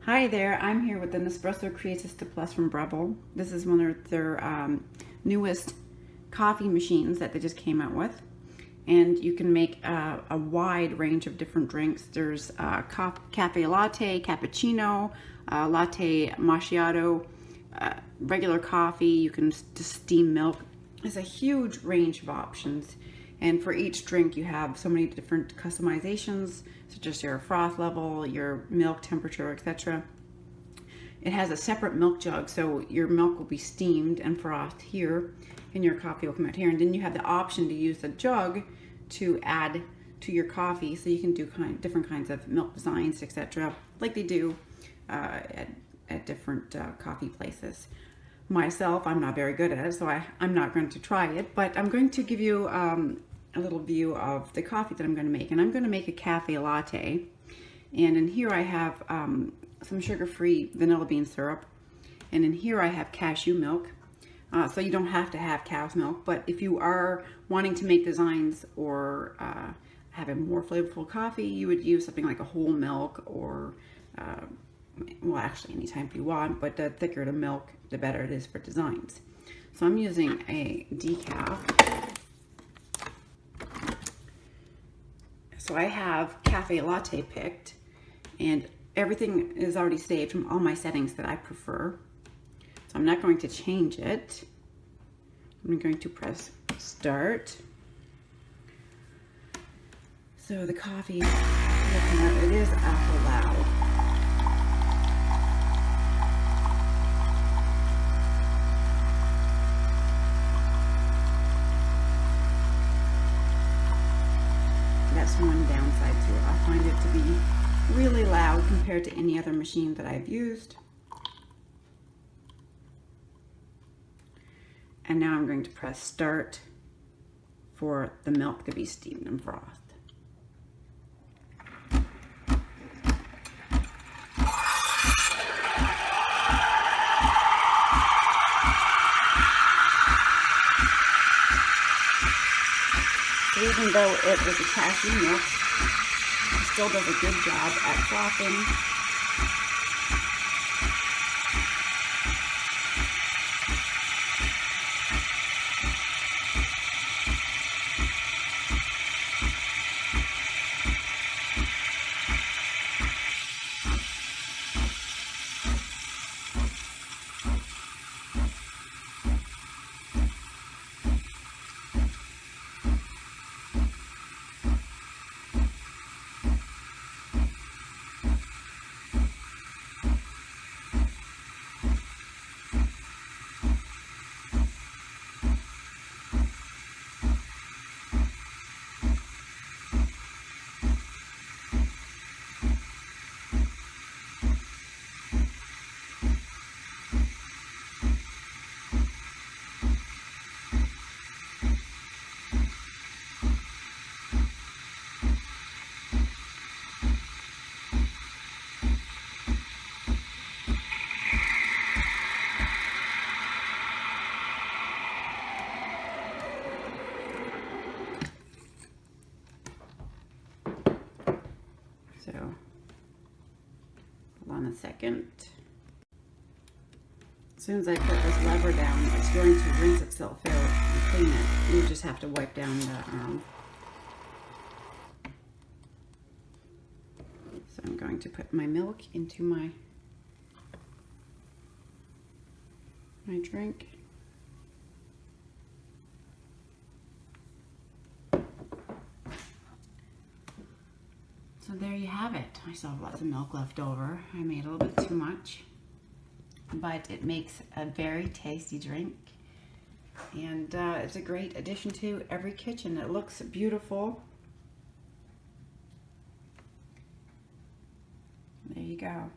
Hi there, I'm here with the Nespresso Creatista Plus from Breville. This is one of their newest coffee machines that they just came out with. And you can make a wide range of different drinks. There's cafe latte, cappuccino, latte macchiato, regular coffee. You can just steam milk. There's a huge range of options. And for each drink, you have so many different customizations, such as your froth level, your milk temperature, etc. It has a separate milk jug, so your milk will be steamed and frothed here, and your coffee will come out here. And then you have the option to use the jug to add to your coffee, so you can do different kinds of milk designs, etc., like they do at different coffee places. Myself, I'm not very good at it, so I'm not going to try it, but I'm going to give you a little view of the coffee that I'm going to make. And I'm going to make a cafe latte, and in here I have some sugar-free vanilla bean syrup, and in here I have cashew milk. So you don't have to have cow's milk, but if you are wanting to make designs or have a more flavorful coffee, you would use something like a whole milk, or well, actually anytime you want, but the thicker the milk, the better it is for designs. So I'm using a decaf. So I have cafe latte picked, and everything is already saved from all my settings that I prefer. So I'm not going to change it. I'm going to press start. So the coffee, it is awful loud. That's one downside to it. I find it to be really loud compared to any other machine that I've used. And now I'm going to press start for the milk to be steamed and frothed. Even though it was a cashew milk, it still does a good job at frothing. So, hold on a second. As soon as I put this lever down, it's going to rinse itself out and clean it. You just have to wipe down the So I'm going to put my milk into my drink. So there you have it. I still have lots of milk left over. I made a little bit too much, but it makes a very tasty drink. And it's a great addition to every kitchen. It looks beautiful. There you go.